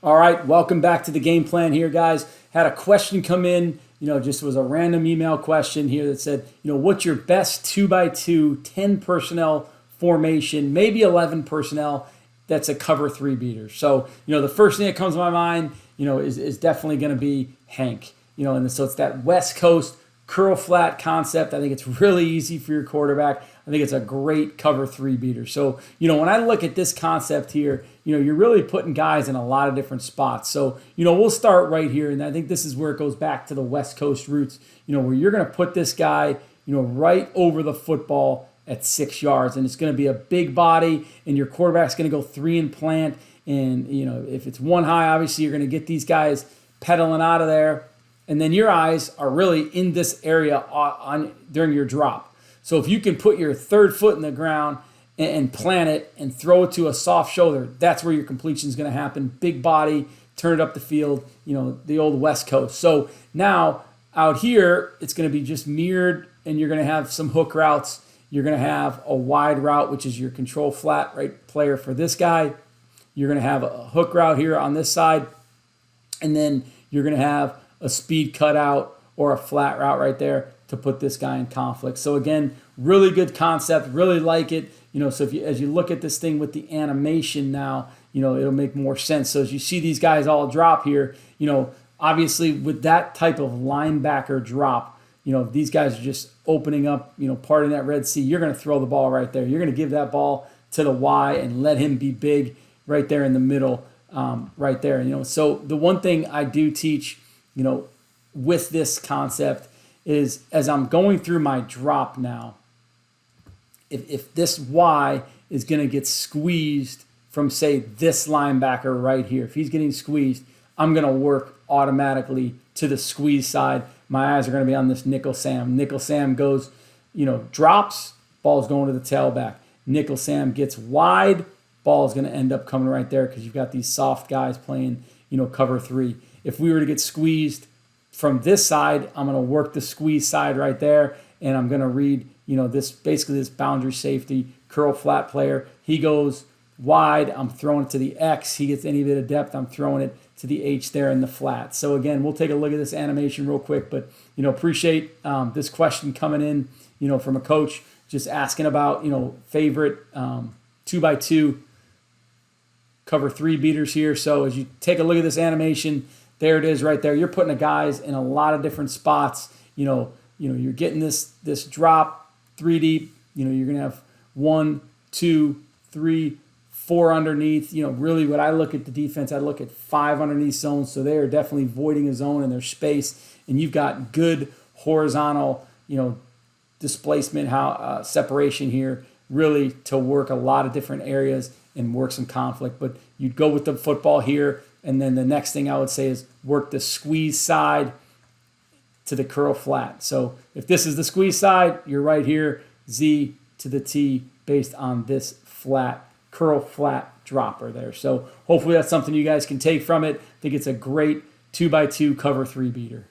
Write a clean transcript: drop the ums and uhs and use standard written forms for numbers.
All right, welcome back to the game plan here, guys. Had a question come in, just was a random email question here that said, what's your best 2x2, 10 personnel formation, maybe 11 personnel that's a cover three beater? So, the first thing that comes to my mind, is definitely going to be Hank. And so it's that West Coast curl flat concept. I think it's really easy for your quarterback. I think it's a great cover three beater. So, when I look at this concept here, you're really putting guys in a lot of different spots. So, we'll start right here. And I think this is where it goes back to the West Coast roots, where you're going to put this guy, right over the football at 6 yards. And it's going to be a big body, and your quarterback's going to go three and plant. And, if it's one high, obviously you're going to get these guys pedaling out of there. And then your eyes are really in this area during your drop. So if you can put your third foot in the ground and plant it and throw it to a soft shoulder, that's where your completion is going to happen. Big body, turn it up the field, the old West Coast. So now out here, it's going to be just mirrored, and you're going to have some hook routes. You're going to have a wide route, which is your control flat right player for this guy. You're going to have a hook route here on this side, and then you're going to have a speed cutout or a flat route right there to put this guy in conflict. So again, really good concept, really like it. So as you look at this thing with the animation now, it'll make more sense. So as you see these guys all drop here, obviously with that type of linebacker drop, these guys are just opening up, parting that Red Sea. You're going to throw the ball right there. You're going to give that ball to the Y and let him be big right there in the middle, right there. So the one thing I do teach, with this concept is as I'm going through my drop now, if this Y is going to get squeezed from, say, this linebacker right here, if he's getting squeezed, I'm going to work automatically to the squeeze side. My eyes are going to be on this nickel Sam. Nickel Sam goes, drops, ball's going to the tailback. Nickel Sam gets wide, ball's going to end up coming right there because you've got these soft guys playing, cover three. If we were to get squeezed from this side, I'm going to work the squeeze side right there, and I'm going to read, this boundary safety, curl flat player. He goes wide, I'm throwing it to the X. He gets any bit of depth, I'm throwing it to the H there in the flat. So again, we'll take a look at this animation real quick, but, appreciate this question coming in, from a coach just asking about, favorite 2x2 cover three beaters here. So as you take a look at this animation, there it is right there. You're putting the guys in a lot of different spots. You're getting this drop 3 deep. You're going to have 1, 2, 3, 4 underneath. Really what I look at the defense, I look at 5 underneath zones. So they are definitely voiding a zone in their space. And you've got good horizontal, displacement, separation here, really to work a lot of different areas and work some conflict. But you'd go with the football here. And then the next thing I would say is work the squeeze side to the curl flat. So if this is the squeeze side, you're right here, Z to the T based on this flat, curl flat dropper there. So hopefully that's something you guys can take from it. I think it's a great 2x2 cover three beater.